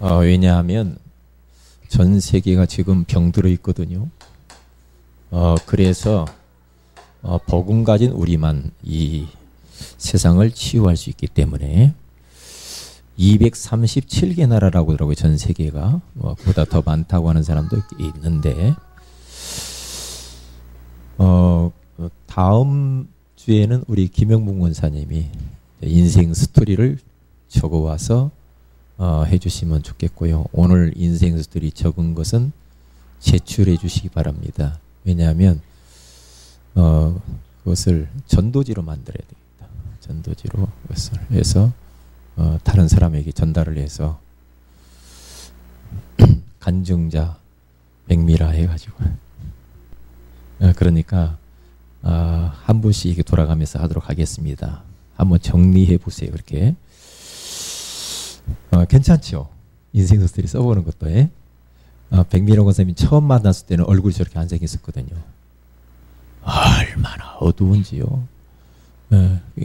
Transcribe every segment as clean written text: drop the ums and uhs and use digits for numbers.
왜냐하면 전 세계가 지금 병들어 있거든요. 그래서 복음 가진 우리만 이 세상을 치유할 수 있기 때문에 237개 나라라고 하더라고요. 전 세계가. 그보다 더 많다고 하는 사람도 있는데 다음 주에는 우리 김영문 권사님이 인생 스토리를 적어와서 해주시면 좋겠고요. 오늘 인생 스토리 적은 것은 제출해 주시기 바랍니다. 왜냐하면 그것을 전도지로 만들어야 됩니다. 전도지로 그것을 해서 다른 사람에게 전달을 해서 간증자 백미라 해가지고 그러니까 한 분씩 이렇게 돌아가면서 하도록 하겠습니다. 한번 정리해 보세요. 그렇게 괜찮죠? 인생 스토리 써보는 것도. 백미라 권사님이 처음 만났을 때는 얼굴이 저렇게 안 생겼었거든요. 얼마나 어두운지요.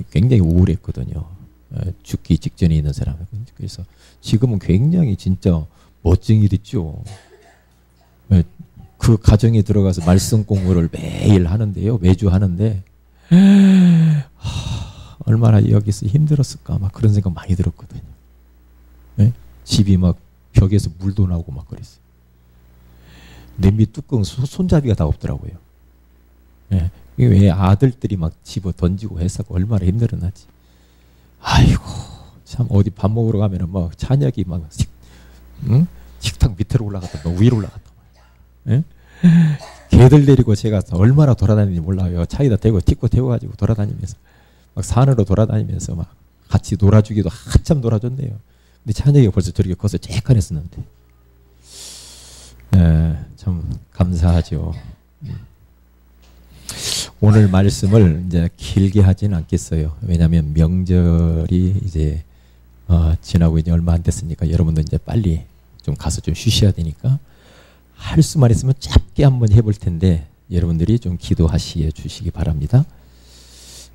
굉장히 우울했거든요. 죽기 직전에 있는 사람. 그래서 지금은 굉장히 진짜 멋쟁이 됐죠. 그 가정에 들어가서 말씀 공부를 매일 하는데요. 매주 하는데 얼마나 여기서 힘들었을까 막 그런 생각 많이 들었거든요. 집이 막 벽에서 물도 나오고 막 그랬어요. 냄비 뚜껑 손잡이가 다 없더라고요. 왜 아들들이 막 집어 던지고 해서 얼마나 힘들었나지. 아이고 참 어디 밥 먹으러 가면은 막 찬약이 막 식탁 밑으로 올라갔다 막 위로 올라갔다. 개들 데리고 제가 얼마나 돌아다니는지 몰라요. 차에다 대고 틱고 태워가지고 돌아다니면서 막 산으로 돌아다니면서 막 같이 놀아주기도 한참 놀아줬네요. 근데 찬혁이가 벌써 저렇게 커서 쬐깐했었는데 참 감사하죠. 오늘 말씀을 이제 길게 하지는 않겠어요. 왜냐하면 명절이 이제 지나고 이제 얼마 안 됐으니까 여러분도 이제 빨리 좀 가서 좀 쉬셔야 되니까 할 수만 있으면 짧게 한번 해볼 텐데 여러분들이 좀 기도하시해 주시기 바랍니다.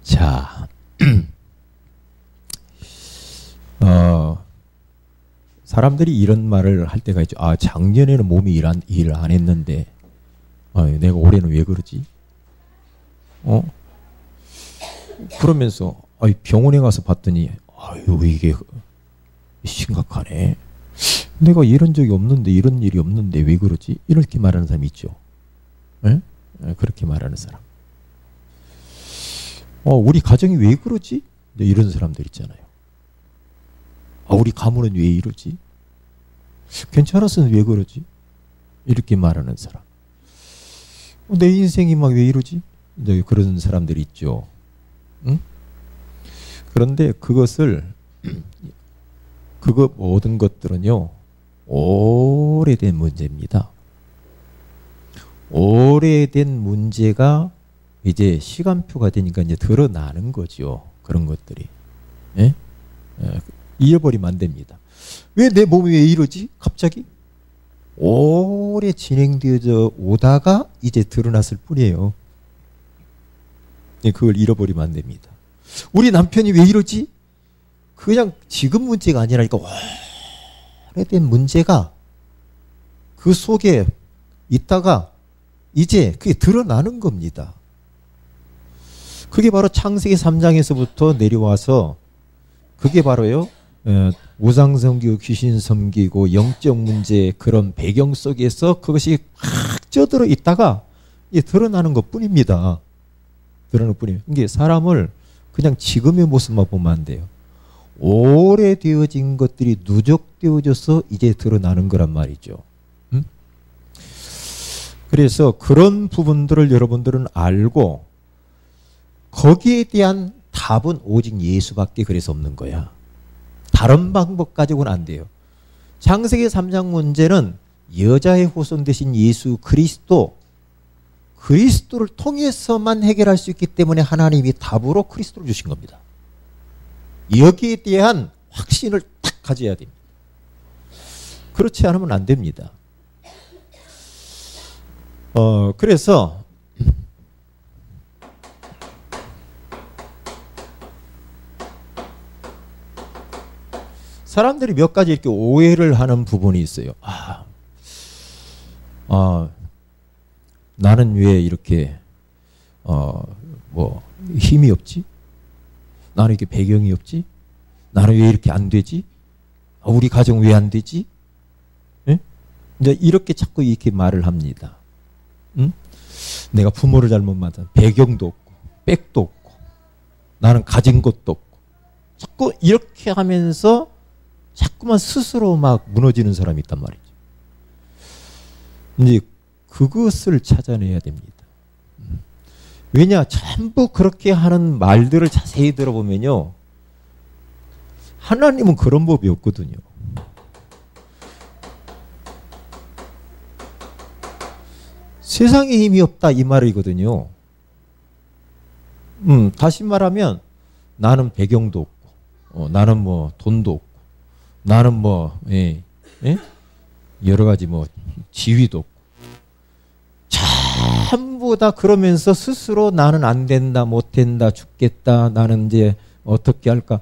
자, 사람들이 이런 말을 할 때가 있죠. 작년에는 몸이 일 안 했는데 내가 올해는 왜 그러지? 그러면서 병원에 가서 봤더니 아유 이게 심각하네. 내가 이런 적이 없는데 이런 일이 없는데 왜 그러지? 이렇게 말하는 사람이 있죠. 그렇게 말하는 사람. 우리 가정이 왜 그러지? 이런 사람들 있잖아요. 우리 가문은 왜 이러지? 괜찮았으면 왜 그러지? 이렇게 말하는 사람. 내 인생이 막 왜 이러지? 그런 사람들이 있죠. 그런데 그것을 그거 모든 것들은요 오래된 문제입니다. 오래된 문제가 이제 시간표가 되니까 이제 드러나는 거죠. 그런 것들이. 잃어버리면 안 됩니다. 왜 내 몸이 왜 이러지? 갑자기? 오래 진행되어져 오다가 이제 드러났을 뿐이에요. 그걸 잃어버리면 안 됩니다. 우리 남편이 왜 이러지? 그냥 지금 문제가 아니라니까 오래된 문제가 그 속에 있다가 이제 그게 드러나는 겁니다. 그게 바로 창세기 3장에서부터 내려와서 그게 바로요 우상 섬기고 귀신 섬기고 영적 문제 그런 배경 속에서 그것이 확 쪄들어 있다가 이게 드러나는 것 뿐입니다. 드러나는 것 뿐이에요. 이게 사람을 그냥 지금의 모습만 보면 안 돼요. 오래되어진 것들이 누적되어져서 이제 드러나는 거란 말이죠. 그래서 그런 부분들을 여러분들은 알고 거기에 대한 답은 오직 예수밖에 그래서 없는 거야. 다른 방법 가지고는 안 돼요. 창세기 3장 문제는 여자의 후손 되신 예수 그리스도를 통해서만 해결할 수 있기 때문에 하나님이 답으로 그리스도를 주신 겁니다. 여기에 대한 확신을 딱 가져야 됩니다. 그렇지 않으면 안 됩니다. 그래서 사람들이 몇 가지 이렇게 오해를 하는 부분이 있어요. 나는 왜 이렇게 뭐 힘이 없지? 나는 이렇게 배경이 없지? 나는 왜 이렇게 안 되지? 우리 가정 왜 안 되지? 예? 이제 이렇게 자꾸 이렇게 말을 합니다. 응? 내가 부모를 잘못 만났다. 배경도 없고 백도 없고 나는 가진 것도 없고 자꾸 이렇게 하면서 자꾸만 스스로 막 무너지는 사람이 있단 말이죠. 이제 그것을 찾아내야 됩니다. 왜냐? 전부 그렇게 하는 말들을 자세히 들어보면요. 하나님은 그런 법이 없거든요. 세상에 힘이 없다 이 말이거든요. 다시 말하면 나는 배경도 없고 나는 뭐 돈도 없고 나는 뭐 여러 가지 뭐 지위도 없고 전부 다 그러면서 스스로 나는 안 된다 못 된다 죽겠다 나는 이제 어떻게 할까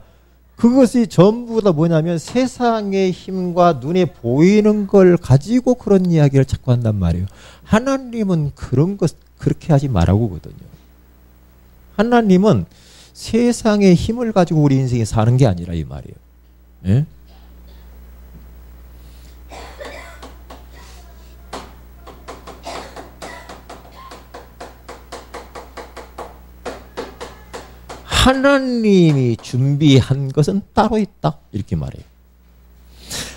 그것이 전부 다 뭐냐면 세상의 힘과 눈에 보이는 걸 가지고 그런 이야기를 자꾸 한단 말이에요. 하나님은 그런 것 그렇게 하지 말라고거든요. 하나님은 세상의 힘을 가지고 우리 인생에 사는 게 아니라 이 말이에요. 예? 하나님이 준비한 것은 따로 있다. 이렇게 말해요.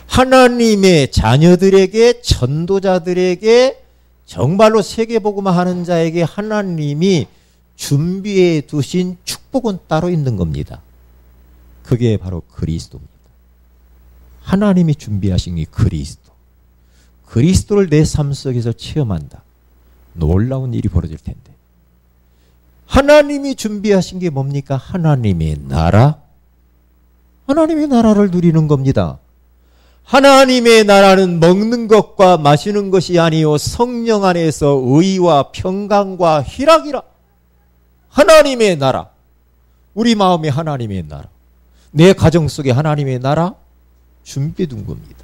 하나님의 자녀들에게 전도자들에게 정말로 세계복음화 하는 자에게 하나님이 준비해 두신 축복은 따로 있는 겁니다. 그게 바로 그리스도입니다. 하나님이 준비하신 게 그리스도. 그리스도를 내 삶 속에서 체험한다. 놀라운 일이 벌어질 텐데. 하나님이 준비하신 게 뭡니까? 하나님의 나라. 하나님의 나라를 누리는 겁니다. 하나님의 나라는 먹는 것과 마시는 것이 아니요 성령 안에서 의와 평강과 희락이라. 하나님의 나라. 우리 마음에 하나님의 나라. 내 가정 속에 하나님의 나라 준비해 둔 겁니다.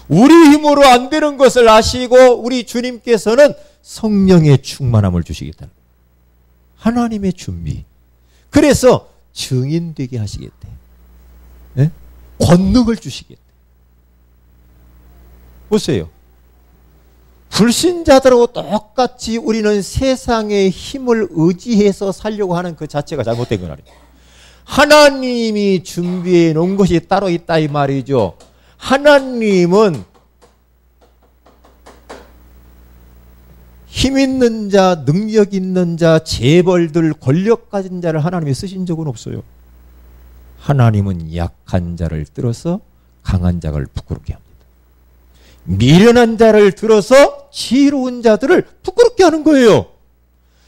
우리 힘으로 안 되는 것을 아시고 우리 주님께서는 성령의 충만함을 주시겠다는 거예요. 하나님의 준비. 그래서 증인 되게 하시겠대. 네? 권능을 주시겠대. 보세요. 불신자들하고 똑같이 우리는 세상의 힘을 의지해서 살려고 하는 그 자체가 잘못된 건 아니에요. 하나님이 준비해 놓은 것이 따로 있다 이 말이죠. 하나님은 힘 있는 자, 능력 있는 자, 재벌들, 권력 가진 자를 하나님이 쓰신 적은 없어요. 하나님은 약한 자를 들어서 강한 자를 부끄럽게 합니다. 미련한 자를 들어서 지혜로운 자들을 부끄럽게 하는 거예요.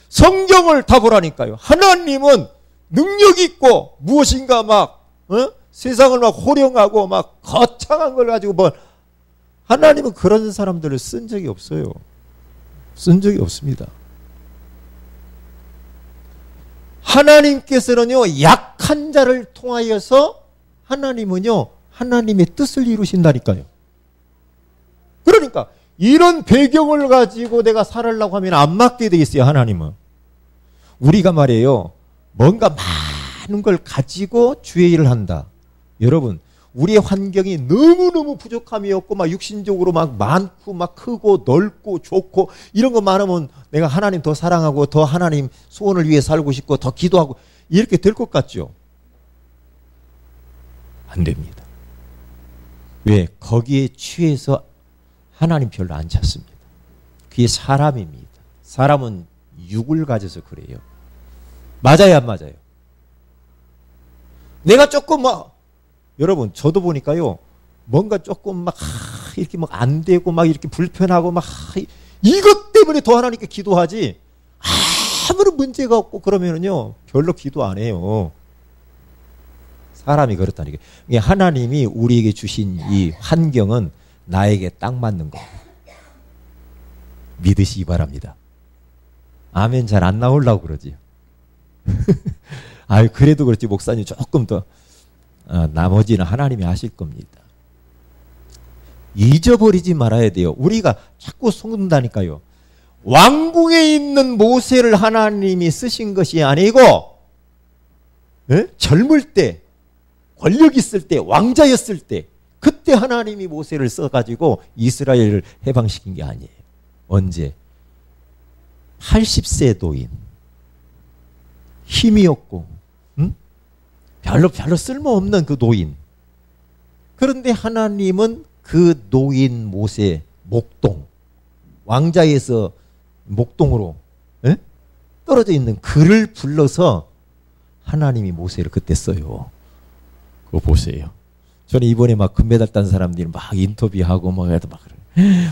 성경을 다 보라니까요. 하나님은 능력 있고 무엇인가 막 세상을 막 호령하고 막 거창한 걸 가지고 뭐 하나님은 그런 사람들을 쓴 적이 없어요. 쓴 적이 없습니다. 하나님께서는요 약한 자를 통하여서 하나님은요 하나님의 뜻을 이루신다니까요. 그러니까 이런 배경을 가지고 내가 살으려고 하면 안 맞게 돼 있어요. 하나님은. 우리가 말이에요. 뭔가 많은 걸 가지고 주의 일을 한다. 여러분 우리의 환경이 너무너무 부족함이 없고 막 육신적으로 막 많고 막 크고 넓고 좋고 이런 거 많으면 내가 하나님 더 사랑하고 더 하나님 소원을 위해 살고 싶고 더 기도하고 이렇게 될 것 같죠? 안 됩니다. 왜? 거기에 취해서 하나님 별로 안 찾습니다. 그게 사람입니다. 사람은 육을 가져서 그래요. 맞아요, 안 맞아요? 내가 조금 여러분 저도 보니까요 뭔가 조금 막 이렇게 막 안 되고 막 이렇게 불편하고 막 이것 때문에 더 하나님께 기도하지 아무런 문제가 없고 그러면은요 별로 기도 안 해요. 사람이 그렇다니까요. 하나님이 우리에게 주신 이 환경은 나에게 딱 맞는 거 믿으시기 바랍니다. 아멘 잘 안 나오려고 그러지. 아유 그래도 그렇지 목사님 조금 더 나머지는 하나님이 하실 겁니다. 잊어버리지 말아야 돼요. 우리가 자꾸 속는다니까요. 왕궁에 있는 모세를 하나님이 쓰신 것이 아니고 젊을 때, 권력 있을 때, 왕자였을 때 그때 하나님이 모세를 써가지고 이스라엘을 해방시킨 게 아니에요. 언제? 80세 노인, 힘이 없고 별로 쓸모없는 그 노인. 그런데 하나님은 그 노인 모세 목동, 왕자에서 목동으로 떨어져 있는 그를 불러서 하나님이 모세를 그때 써요. 그거 보세요. 저는 이번에 막 금메달 딴 사람들이 막 인터뷰하고 막 해도 막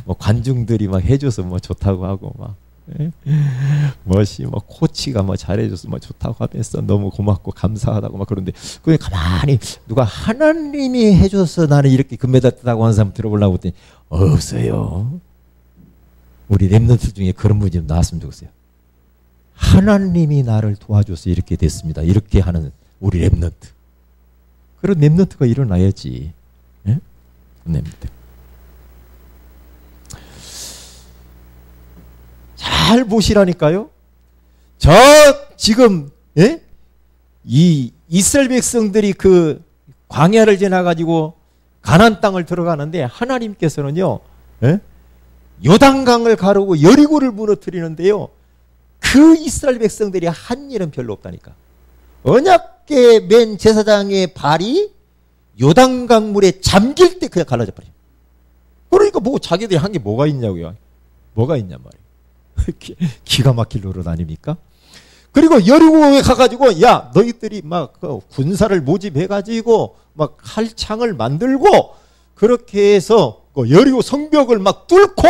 뭐 관중들이 막 해줘서 뭐 좋다고 하고 막 뭐 코치가 뭐 잘해줘서 뭐 좋다고 하면서 너무 고맙고 감사하다고 막 그런데 그게 가만히 누가 하나님이 해줘서 나는 이렇게 금메달 따고 하는 사람 들어보려고 했더니 없어요. 우리 랩런트 중에 그런 분이 좀 나왔으면 좋겠어요. 하나님이 나를 도와줘서 이렇게 됐습니다. 이렇게 하는 우리 랩런트. 그런 랩런트가 일어나야지. 예? 랩런트. 잘 보시라니까요. 저 지금 이 이스라엘 백성들이 그 광야를 지나가지고 가나안 땅을 들어가는데 하나님께서는요 요단강을 가르고 여리고를 무너뜨리는데요. 그 이스라엘 백성들이 한 일은 별로 없다니까. 언약궤 맨 제사장의 발이 요단강 물에 잠길 때 그냥 갈라져 버려요. 그러니까 뭐 자기들이 한 게 뭐가 있냐고요. 뭐가 있냔 말이에요. 기가 막힐 노릇 아닙니까? 그리고 여리고에 가가지고 야 너희들이 막 군사를 모집해가지고 막 칼창을 만들고 그렇게 해서 여리고 성벽을 막 뚫고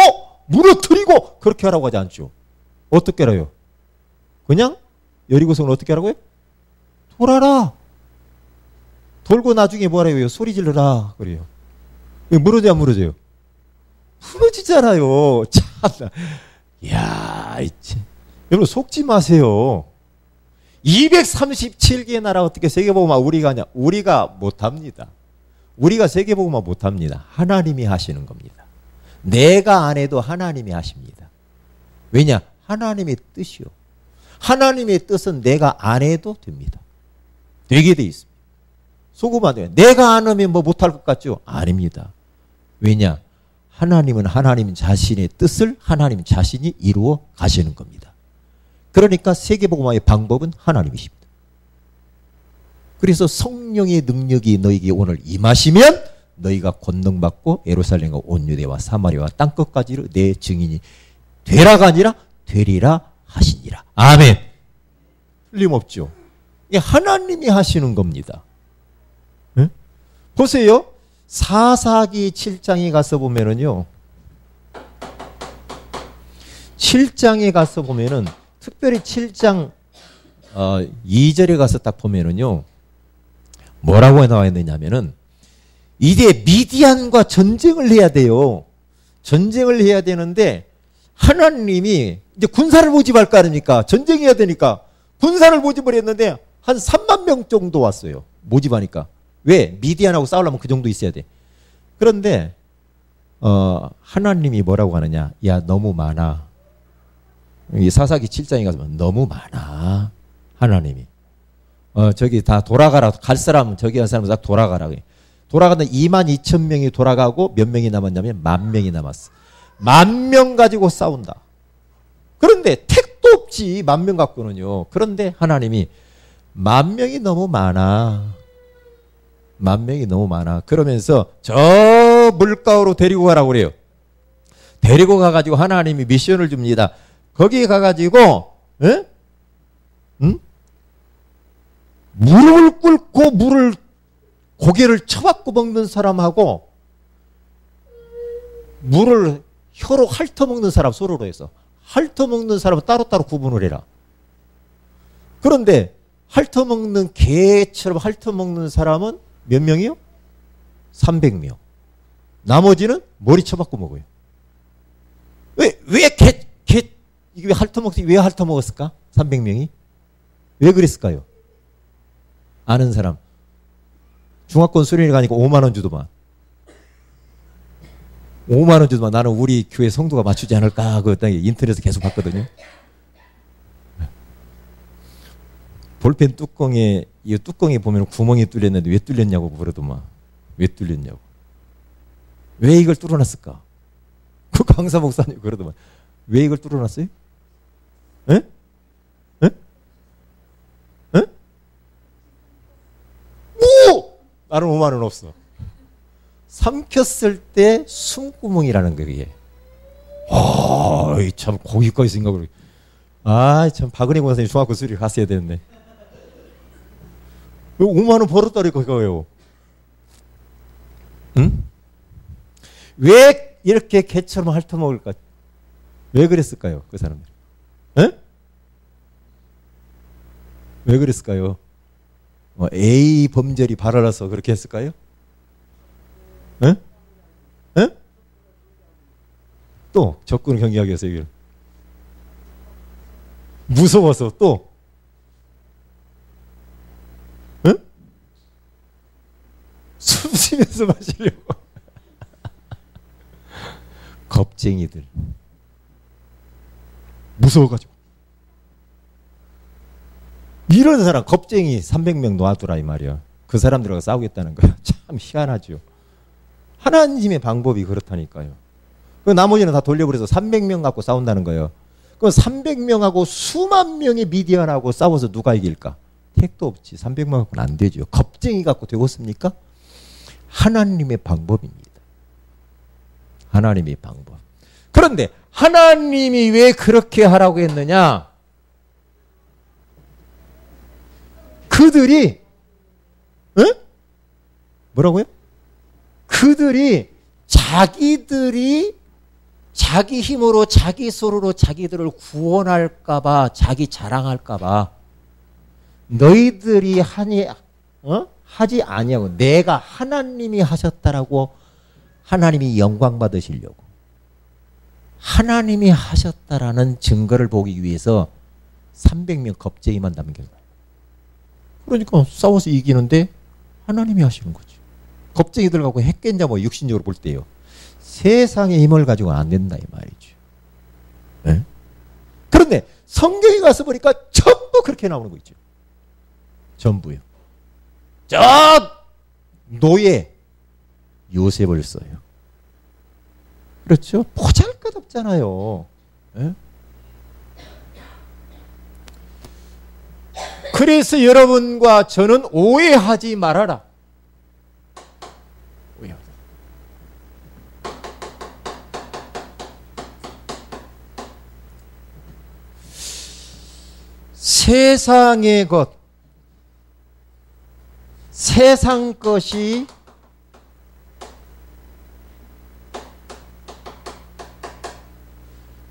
무너뜨리고 그렇게 하라고 하지 않죠. 어떻게 하라요? 그냥 여리고성을 어떻게 하라고요? 돌아라. 돌고 나중에 뭐라고요? 소리 질러라 그래요. 무너져야 안 무너져요? 무너지잖아요. 참. 이야, 여러분 속지 마세요. 237개 나라 어떻게 세계복음화 우리가 하냐? 우리가 못합니다. 우리가 세계복음화 못합니다. 하나님이 하시는 겁니다. 내가 안 해도 하나님이 하십니다. 왜냐? 하나님의 뜻이요. 하나님의 뜻은 내가 안 해도 됩니다. 되게 돼 있습니다. 속으면 안 돼요. 내가 안 하면 뭐 못할 것 같죠? 아닙니다. 왜냐? 하나님은 하나님 자신의 뜻을 하나님 자신이 이루어 가시는 겁니다. 그러니까 세계복음화의 방법은 하나님이십니다. 그래서 성령의 능력이 너에게 오늘 임하시면 너희가 권능받고 예루살렘과 온 유대와 사마리아와 땅끝까지로 내 증인이 되라가 아니라 되리라 하시니라. 아멘. 틀림없죠. 이게 하나님이 하시는 겁니다. 네? 보세요. 사사기 7장에 가서 보면은요. 7장에 가서 보면은 특별히 7장 2절에 가서 딱 보면은요. 뭐라고 나와 있느냐면은 이제 미디안과 전쟁을 해야 돼요. 전쟁을 해야 되는데 하나님이 이제 군사를 모집할 거 아닙니까? 전쟁해야 되니까 군사를 모집을 했는데 한 3만 명 정도 왔어요. 모집하니까. 왜? 미디안하고 싸우려면 그 정도 있어야 돼. 그런데 하나님이 뭐라고 하느냐? 야 너무 많아. 이 사사기 7장에 가서 너무 많아. 하나님이. 저기 다 돌아가라. 갈 사람 저기 한 사람은 다 돌아가라. 돌아가는 22,000명이 돌아가고 몇 명이 남았냐면 10,000명이 남았어. 10,000명 가지고 싸운다. 그런데 택도 없지 10,000명 갖고는요. 그런데 하나님이 10,000명이 너무 많아. 10,000명이 너무 많아. 그러면서 저 물가로 데리고 가라고 그래요. 데리고 가가지고 하나님이 미션을 줍니다. 거기에 가가지고 응? 무릎을 꿇고 물을 고개를 쳐박고 먹는 사람하고 물을 혀로 핥아먹는 사람 서로로 해서 핥아먹는 사람은 따로따로 구분을 해라. 그런데 핥아먹는 개처럼 핥아먹는 사람은 몇 명이요? 300명. 나머지는 머리 쳐박고 먹어요. 이게 왜 핥아먹었을까? 300명이? 왜 그랬을까요? 아는 사람. 중화권 수련회 가니까 5만 원 주더만. 5만 원 주면 나는 우리 교회 성도가 맞추지 않을까 그 인터넷에서 계속 봤거든요. 볼펜 뚜껑에 이 뚜껑에 보면 구멍이 뚫렸는데 왜 뚫렸냐고 그러더만. 왜 뚫렸냐고. 왜 이걸 뚫어놨을까? 그 강사 목사님 그러더만. 왜 이걸 뚫어놨어요? 에? 에? 에? 오! 나는 5만 원 없어. 삼켰을 때 숨구멍이라는 거예요, 이게. 참 거기까지 생각을. 참 박은혜 권사님 중학교 수리 갔어야 되는데. 5만 원 벌었다니까 그거예요. 응? 왜 이렇게 개처럼 핥아먹을까? 왜 그랬을까요, 그 사람들? 에? 왜 그랬을까요? A 범절이 발알아서 그렇게 했을까요? 에? 에? 또 적군을 경계하기 위해서 이걸 무서워서 또 에? 숨 쉬면서 마시려고 겁쟁이들 무서워가지고 이런 사람 겁쟁이 300명 놔두라 이 말이야. 그 사람들하고 싸우겠다는 거야. 참 희한하죠. 하나님의 방법이 그렇다니까요. 그 나머지는 다 돌려버려서 300명 갖고 싸운다는 거예요. 그럼 300명하고 수만 명의 미디안하고 싸워서 누가 이길까? 택도 없지. 300명 갖고는 안 되죠. 겁쟁이 갖고 되겠습니까? 하나님의 방법입니다. 하나님의 방법. 그런데 하나님이 왜 그렇게 하라고 했느냐? 그들이 뭐라고요? 그들이 자기들이 자기 힘으로 자기 소로로 자기들을 구원할까봐 자기 자랑할까봐 너희들이 하지 아니하고 내가 하나님이 하셨다라고 하나님이 영광 받으시려고 하나님이 하셨다라는 증거를 보기 위해서 300명 겁쟁이만 남긴 거예요. 그러니까 싸워서 이기는데 하나님이 하시는 거죠. 겁쟁이들 갖고 했겠냐 뭐 육신적으로 볼 때요. 세상의 힘을 가지고는 안 된다 이 말이죠. 네? 그런데 성경에 가서 보니까 전부 그렇게 나오는 거 있죠. 전부요. 저 노예 요셉을 써요. 그렇죠? 보잘것없잖아요. 네? 그래서 여러분과 저는 오해하지 말아라. 세상의 것, 세상 것이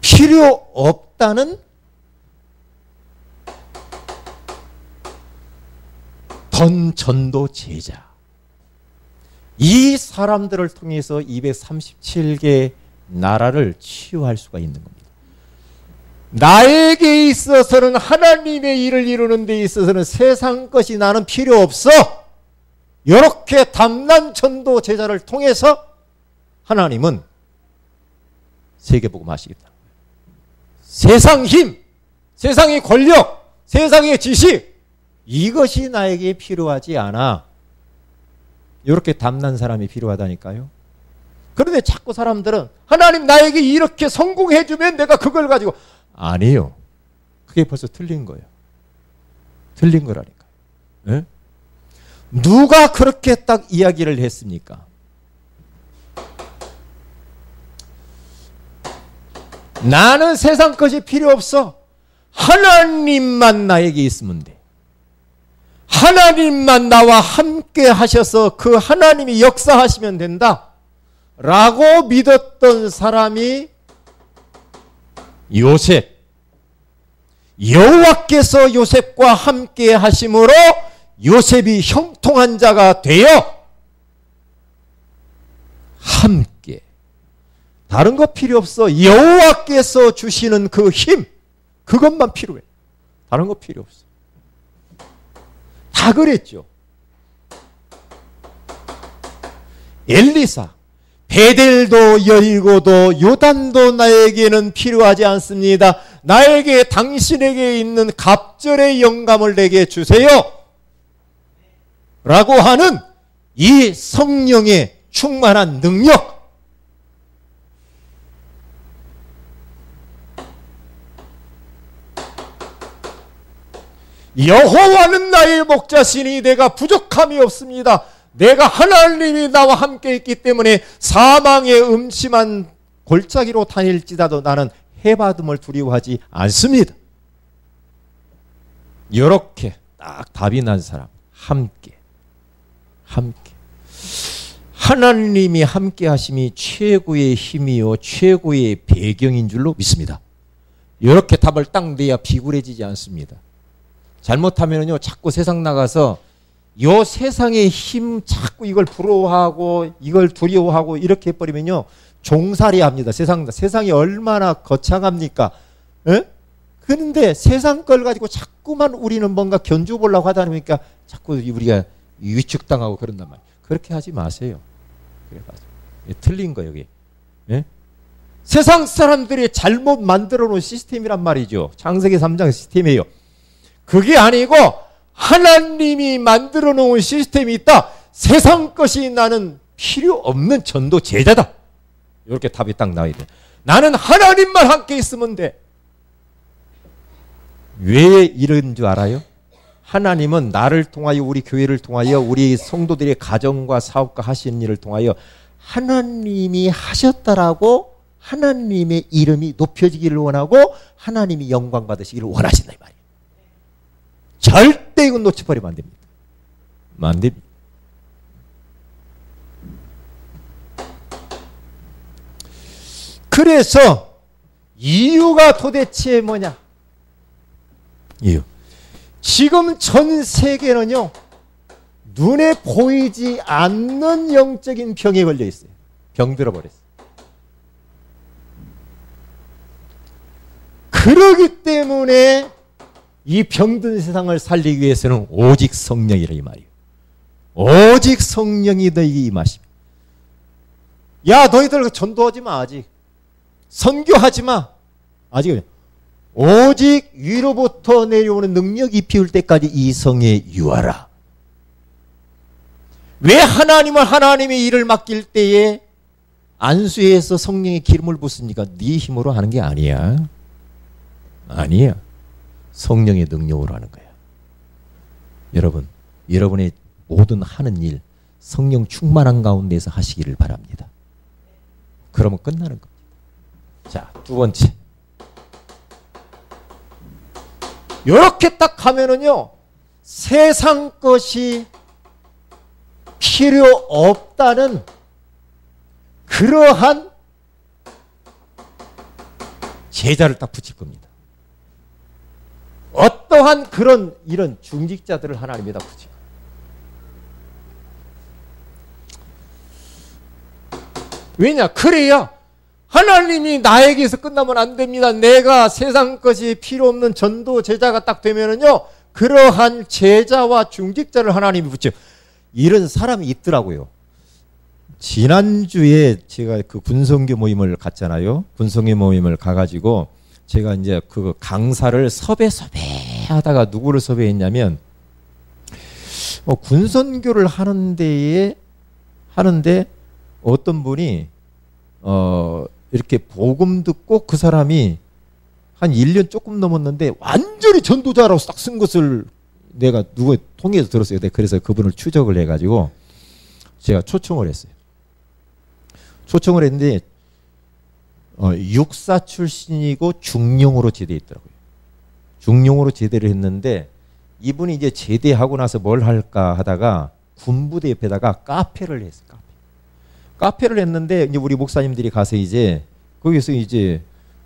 필요 없다는 전도 제자. 이 사람들을 통해서 237개 나라를 치유할 수가 있는 겁니다. 나에게 있어서는 하나님의 일을 이루는 데 있어서는 세상 것이 나는 필요 없어. 이렇게 담난 전도 제자를 통해서 하나님은 세계복음 하시겠다. 세상 힘, 세상의 권력, 세상의 지식 이것이 나에게 필요하지 않아. 이렇게 담난 사람이 필요하다니까요. 그런데 자꾸 사람들은 하나님 나에게 이렇게 성공해주면 내가 그걸 가지고 아니에요. 그게 벌써 틀린 거예요. 틀린 거라니까요. 네? 누가 그렇게 딱 이야기를 했습니까? 나는 세상 것이 필요 없어. 하나님만 나에게 있으면 돼. 하나님만 나와 함께 하셔서 그 하나님이 역사하시면 된다. 라고 믿었던 사람이 요셉. 여호와께서 요셉과 함께 하심으로 요셉이 형통한 자가 되어 함께. 다른 거 필요 없어. 여호와께서 주시는 그 힘, 그것만 필요해. 다른 거 필요 없어. 다 그랬죠. 엘리사 베델도 여리고도 요단도 나에게는 필요하지 않습니다. 나에게 당신에게 있는 갑절의 영감을 내게 주세요. 라고 하는 이 성령의 충만한 능력. 여호와는 나의 목자시니 내가 부족함이 없습니다. 내가 하나님이 나와 함께 있기 때문에 사망의 음침한 골짜기로 다닐지라도 나는 해받음을 두려워하지 않습니다. 이렇게 딱 답이 난 사람. 함께. 하나님이 함께 하심이 최고의 힘이요 최고의 배경인 줄로 믿습니다. 이렇게 답을 딱 내야 비굴해지지 않습니다. 잘못하면요 자꾸 세상 나가서 요 세상의 힘 자꾸 이걸 부러워하고 이걸 두려워하고 이렇게 해버리면요 종살이 합니다. 세상이 얼마나 거창합니까? 에? 그런데 세상 걸 가지고 자꾸만 우리는 뭔가 견주 보려고 하다 보니까 자꾸 우리가 위축당하고 그런단 말이에요. 그렇게 하지 마세요. 그래 마세요. 틀린 거 여기. 예? 세상 사람들이 잘못 만들어 놓은 시스템이란 말이죠. 창세기 3장 시스템이에요. 그게 아니고 하나님이 만들어 놓은 시스템이 있다. 세상 것이 나는 필요 없는 전도 제자다. 이렇게 답이 딱 나와야 돼. 나는 하나님만 함께 있으면 돼. 왜 이런 줄 알아요? 하나님은 나를 통하여 우리 교회를 통하여 우리 성도들의 가정과 사업과 하시는 일을 통하여 하나님이 하셨다라고 하나님의 이름이 높여지기를 원하고 하나님이 영광 받으시기를 원하신다 이 말이에요. 절대 이건 놓쳐버리면 안 됩니다. 안 됩니다. 그래서 이유가 도대체 뭐냐? 이유. 지금 전 세계는요 눈에 보이지 않는 영적인 병에 걸려 있어요. 병들어 버렸어요. 그러기 때문에 이 병든 세상을 살리기 위해서는 오직 성령이라 이 말이에요. 오직 성령이 너희에게 임하십니다. 야 너희들 전도하지 마. 아직 선교하지 마. 아직 오직 위로부터 내려오는 능력이 피울 때까지 이 성에 유하라. 왜 하나님의 일을 맡길 때에 안수해서 성령의 기름을 붓습니까? 네 힘으로 하는 게 아니야. 아니야. 성령의 능력으로 하는 거야. 여러분, 여러분의 모든 하는 일 성령 충만한 가운데서 하시기를 바랍니다. 그러면 끝나는 겁니다. 자, 두 번째. 이렇게 딱 하면은요 세상 것이 필요 없다는 그러한 제자를 딱 붙일 겁니다. 어떠한 이런 중직자들을 하나님이 다 붙일 거예요. 왜냐? 그래야 하나님이 나에게서 끝나면 안 됩니다. 내가 세상 것이 필요 없는 전도 제자가 딱 되면은요 그러한 제자와 중직자를 하나님이 붙여요. 이런 사람이 있더라고요. 지난주에 제가 그 군성교 모임을 갔잖아요. 군성교 모임을 가가지고 제가 이제 그 강사를 섭외하다가 누구를 섭외했냐면 군선교를 하는데 어떤 분이 이렇게 복음 듣고 그 사람이 한 1년 조금 넘었는데 완전히 전도자라고 딱 쓴 것을 내가 누구의 통해서 들었어요. 그래서 그분을 추적을 해가지고 제가 초청을 했어요. 초청을 했는데 육사 출신이고 중령으로 제대했더라고요. 중령으로 제대를 했는데 이분이 이제 제대하고 나서 뭘 할까 하다가 군부대 옆에다가 카페를 했어요. 카페를 했는데 이제 우리 목사님들이 가서 이제 거기서 이제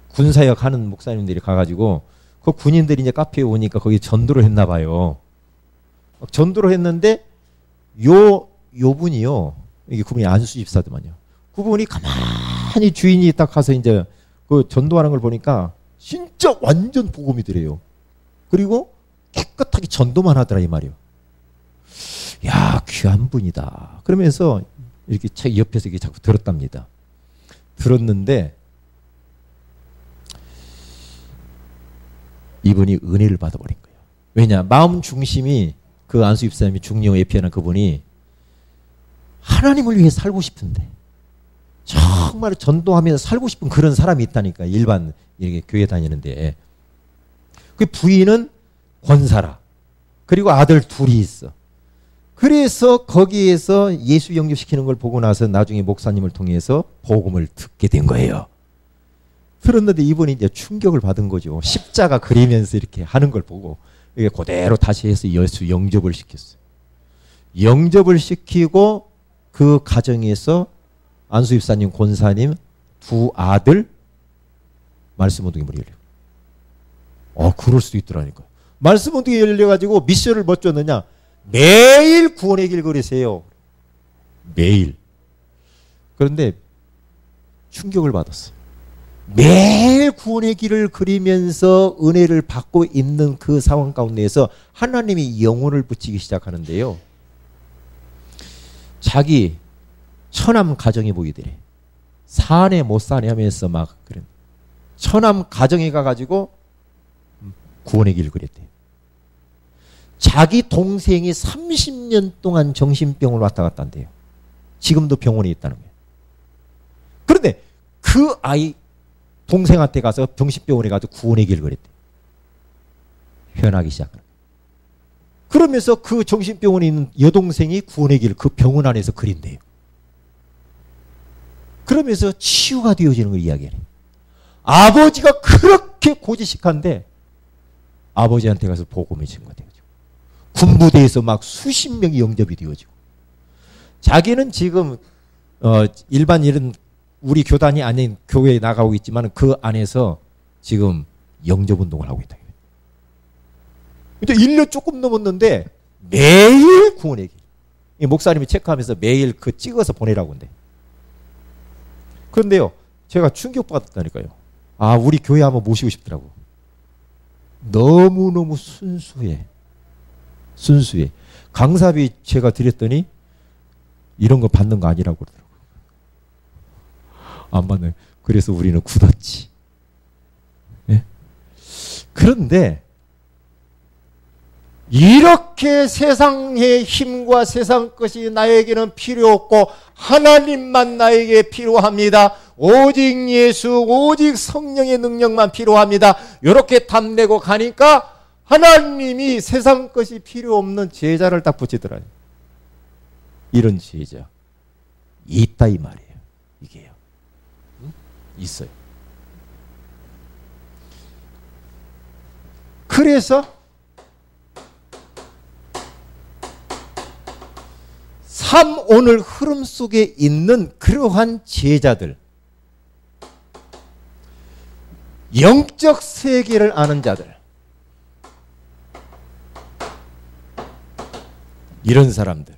군사역 하는 목사님들이 가가지고 그 군인들이 이제 카페에 오니까 거기 전도를 했나 봐요. 전도를 했는데 요 분이요. 이게 그분이 안수 집사더만요. 그분이 가만히 주인이 딱 가서 이제 그 전도하는 걸 보니까 진짜 완전 복음이 들어요. 그리고 깨끗하게 전도만 하더라 이 말이요. 야 귀한 분이다. 그러면서 이렇게 책 옆에서 이렇게 자꾸 들었답니다. 들었는데 이분이 은혜를 받아버린 거예요. 왜냐? 마음 중심이 그 안수 집사님이 중령 예피하는 그분이 하나님을 위해 살고 싶은데 정말 전도하면서 살고 싶은 그런 사람이 있다니까. 일반 이렇게 교회 다니는데 그 부인은 권사라. 그리고 아들 둘이 있어. 그래서 거기에서 예수 영접시키는 걸 보고 나서 나중에 목사님을 통해서 복음을 듣게 된 거예요. 들었는데 이분이 이제 충격을 받은 거죠. 십자가 그리면서 이렇게 하는 걸 보고 이게 그대로 다시 해서 예수 영접을 시켰어요. 영접을 시키고 그 가정에서 안수 집사님, 권사님 두 아들 말씀 운동이 문이 열려. 그럴 수도 있더라니까요. 말씀 운동이 열려가지고 미션을 뭐 줬느냐? 매일 구원의 길 걸으세요. 매일. 그런데 충격을 받았어요. 매일 구원의 길을 그리면서 은혜를 받고 있는 그 상황 가운데에서 하나님이 영혼을 붙이기 시작하는데요. 자기 처남 가정에 보이더래. 사네 못 사네 하면서 막 그런 처남 가정에 가가지고 구원의 길을 그렸대요. 자기 동생이 30년 동안 정신병을 왔다 갔다 한대요. 지금도 병원에 있다는 거예요. 그런데 그 아이 동생한테 가서 정신병원에 가서 구원의 길을 그랬대요. 표현하기 시작하는 거예요. 그러면서 그 정신병원에 있는 여동생이 구원의 길을 그 병원 안에서 그린대요. 그러면서 치유가 되어지는 걸 이야기해요. 아버지가 그렇게 고지식한데 아버지한테 가서 복음을 준 거예요. 군부대에서 막 수십 명이 영접이 되어지고 자기는 지금 일반 이런 우리 교단이 아닌 교회에 나가고 있지만 그 안에서 지금 영접 운동을 하고 있다. 근데 1년 조금 넘었는데 매일 구원의 길. 목사님이 체크하면서 매일 그 찍어서 보내라고 한대. 그런데요, 제가 충격받았다니까요. 우리 교회 한번 모시고 싶더라고. 너무너무 순수해. 강사비 제가 드렸더니 이런 거 받는 거 아니라고 그러더라고요. 안 받는. 그래서 우리는 굳었지. 네? 그런데 이렇게 세상의 힘과 세상 것이 나에게는 필요 없고 하나님만 나에게 필요합니다. 오직 예수, 오직 성령의 능력만 필요합니다. 이렇게 답내고 가니까 하나님이 세상 것이 필요 없는 제자를 딱 붙이더라고요. 이런 제자 있다 이 말이에요. 이게요. 있어요. 그래서 삶 오늘 흐름 속에 있는 그러한 제자들, 영적 세계를 아는 자들, 이런 사람들,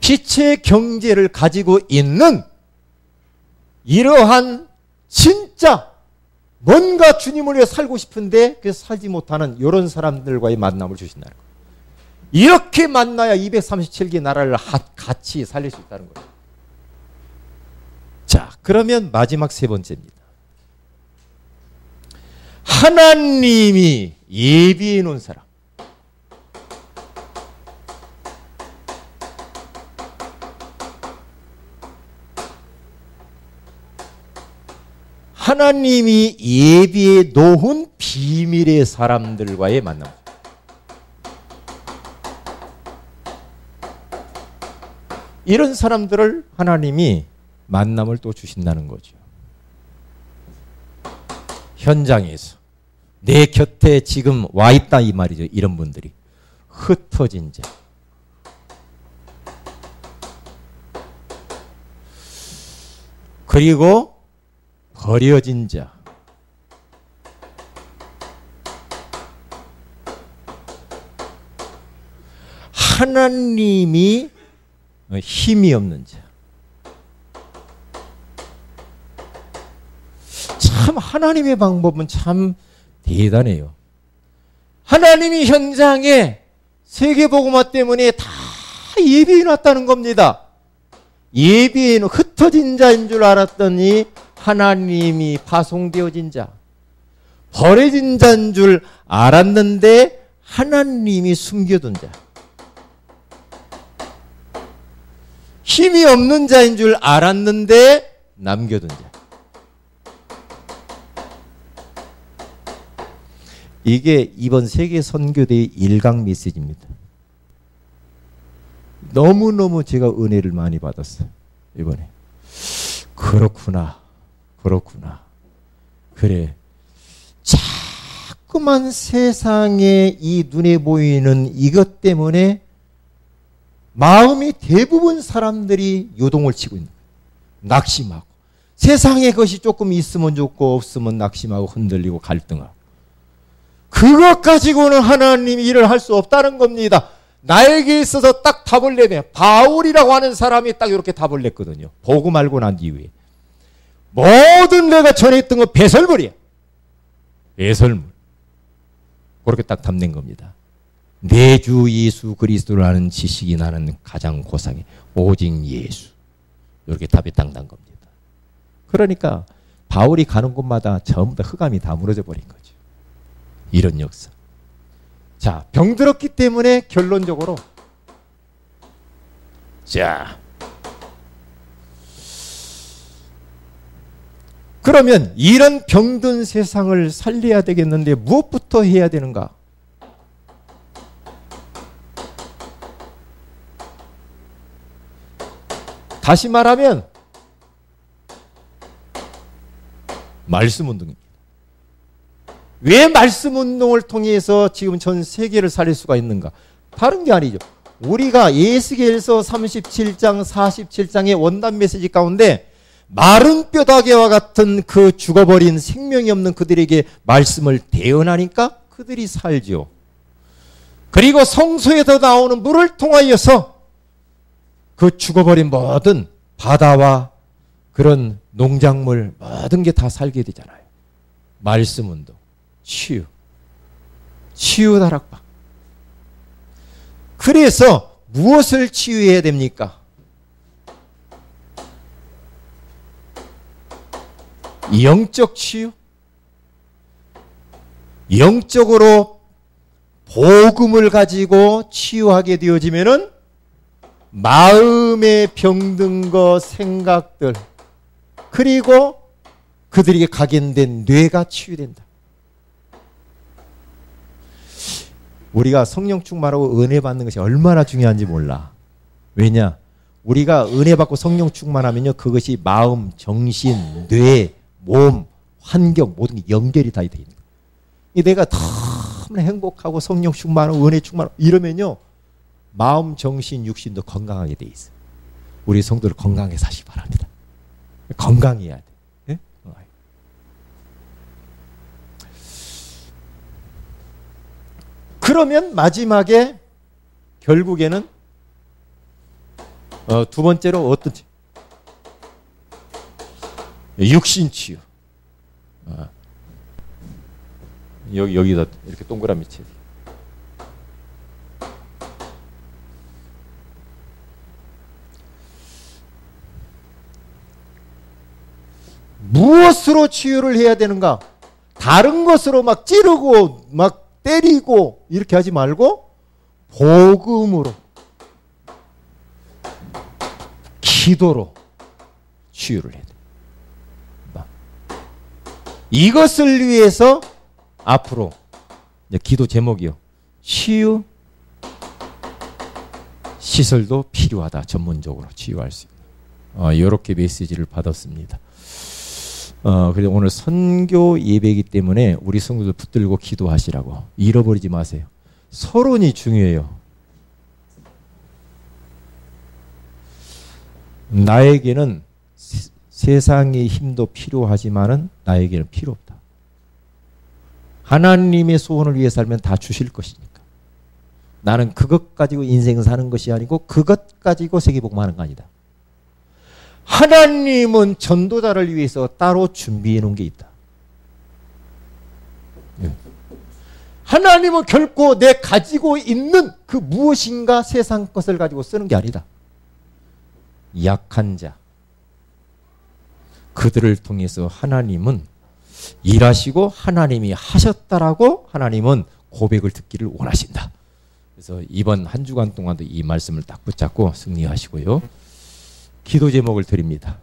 빛의 경제를 가지고 있는 이러한 진짜 뭔가 주님을 위해 살고 싶은데 그 살지 못하는 이런 사람들과의 만남을 주신다는 거예요. 이렇게 만나야 237개 나라를 같이 살릴 수 있다는 거예요. 자, 그러면 마지막 세 번째입니다. 하나님이 예비해 놓은 사람. 하나님이 예비해 놓은 비밀의 사람들과의 만남. 이런 사람들을 하나님이 만남을 또 주신다는 거죠. 현장에서 내 곁에 지금 와 있다 이 말이죠. 이런 분들이 흩어진 자, 그리고 버려진 자, 하나님이 힘이 없는 자. 참 하나님의 방법은 참 대단해요. 하나님이 현장에 세계복음화 때문에 다 예비해 놨다는 겁니다. 예비에는 흩어진 자인 줄 알았더니 하나님이 파송되어진 자, 버려진 자인 줄 알았는데 하나님이 숨겨둔 자, 힘이 없는 자인 줄 알았는데 남겨둔 자. 이게 이번 세계 선교대의 일강 메시지입니다. 너무너무 제가 은혜를 많이 받았어요. 이번에. 그렇구나. 그래. 자꾸만 세상에 이 눈에 보이는 이것 때문에 마음이 대부분 사람들이 요동을 치고 있는 거예요. 낙심하고. 세상에 것이 조금 있으면 좋고 없으면 낙심하고 흔들리고 갈등하고. 그것 가지고는 하나님이 일을 할 수 없다는 겁니다. 나에게 있어서 딱 답을 내면 바울이라고 하는 사람이 딱 이렇게 답을 냈거든요. 보고 말고 난 이후에. 모든 내가 전했던 거 배설물이야. 배설물. 그렇게 딱 답낸 겁니다. 내 주 예수 그리스도를 아는 지식이 나는 가장 고상해. 오직 예수. 이렇게 답이 딱 난 겁니다. 그러니까 바울이 가는 곳마다 전부 다 흑암이 다 무너져 버린 거죠. 이런 역사. 자, 병들었기 때문에 결론적으로 자, 그러면 이런 병든 세상을 살려야 되겠는데 무엇부터 해야 되는가? 다시 말하면 말씀 운동입니다. 왜 말씀 운동을 통해서 지금 전 세계를 살릴 수가 있는가? 다른 게 아니죠. 우리가 예수계에서 37장, 47장의 원단 메시지 가운데 마른 뼈다귀와 같은 그 죽어버린 생명이 없는 그들에게 말씀을 대언하니까 그들이 살죠. 그리고 성소에서 나오는 물을 통하여서 그 죽어버린 모든 바다와 그런 농작물 모든 게 다 살게 되잖아요. 말씀 운동. 치유 다락방. 그래서 무엇을 치유해야 됩니까? 영적 치유? 영적으로 복음을 가지고 치유하게 되어지면은 마음에 병든 것, 생각들, 그리고 그들에게 각인된 뇌가 치유된다. 우리가 성령 충만하고 은혜 받는 것이 얼마나 중요한지 몰라. 왜냐? 우리가 은혜 받고 성령 충만하면요, 그것이 마음, 정신, 뇌, 몸, 환경 모든 게 연결이 다 돼 있는 거예요. 내가 너무나 행복하고 성령 충만하고 은혜 충만하고 이러면요, 마음, 정신, 육신도 건강하게 돼 있어요. 우리 성도들 건강하게 사시기 바랍니다. 건강해야 돼. 네? 그러면 마지막에 결국에는 두 번째로 어떤 치유? 육신 치유. 여기다 이렇게 동그라미 치. 무엇으로 치유를 해야 되는가? 다른 것으로 막 찌르고 막 때리고 이렇게 하지 말고 복음으로, 기도로 치유를 해야 돼. 이것을 위해서 앞으로 기도 제목이요, 치유 시설도 필요하다. 전문적으로 치유할 수 있는 이렇게 메시지를 받았습니다. 그래서 오늘 선교 예배이기 때문에 우리 성도들 붙들고 기도하시라고. 잃어버리지 마세요. 서론이 중요해요. 나에게는 세상의 힘도 필요하지만은 나에게는 필요 없다. 하나님의 소원을 위해 살면 다 주실 것이니까. 나는 그것 가지고 인생 사는 것이 아니고 그것 가지고 세계복음하는 거 아니다. 하나님은 전도자를 위해서 따로 준비해 놓은 게 있다. 하나님은 결코 내 가지고 있는 그 무엇인가 세상 것을 가지고 쓰는 게 아니다. 약한 자, 그들을 통해서 하나님은 일하시고 하나님이 하셨다라고 하나님은 고백을 듣기를 원하신다. 그래서 이번 한 주간 동안도 이 말씀을 딱 붙잡고 승리하시고요. 기도 제목을 드립니다.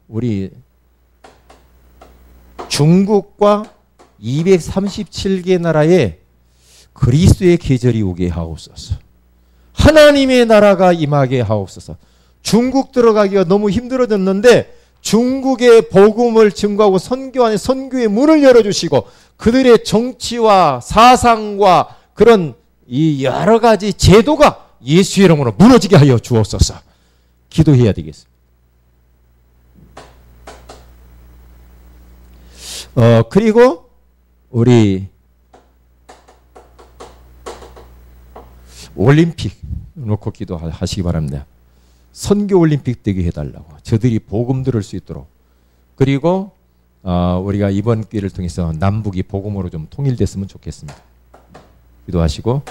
우리 중국과 237개 나라에 그리스도의 계절이 오게 하옵소서. 하나님의 나라가 임하게 하옵소서. 중국 들어가기가 너무 힘들어졌는데 중국의 복음을 증거하고 선교하는 선교의 문을 열어주시고 그들의 정치와 사상과 그런 이 여러 가지 제도가 예수의 이름으로 무너지게 하여 주옵소서. 기도해야 되겠습니다. 그리고 우리 올림픽 놓고 기도하시기 바랍니다. 선교 올림픽 되게 해달라고. 저들이 복음 들을 수 있도록. 그리고 우리가 이번 기회를 통해서 남북이 복음으로 좀 통일됐으면 좋겠습니다. 기도하시고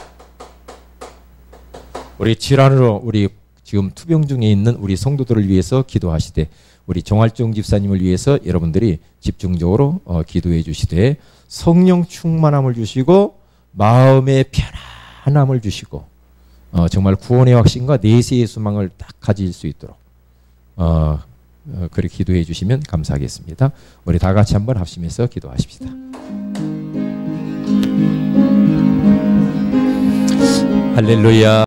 우리 질환으로 우리 지금 투병 중에 있는 우리 성도들을 위해서 기도하시되 우리 정활종 집사님을 위해서 여러분들이 집중적으로 기도해 주시되 성령 충만함을 주시고 마음의 편안함을 주시고 정말 구원의 확신과 내세의 소망을 딱 가질 수 있도록 그렇게 기도해 주시면 감사하겠습니다. 우리 다 같이 한번 합심해서 기도하십시다. 할렐루야.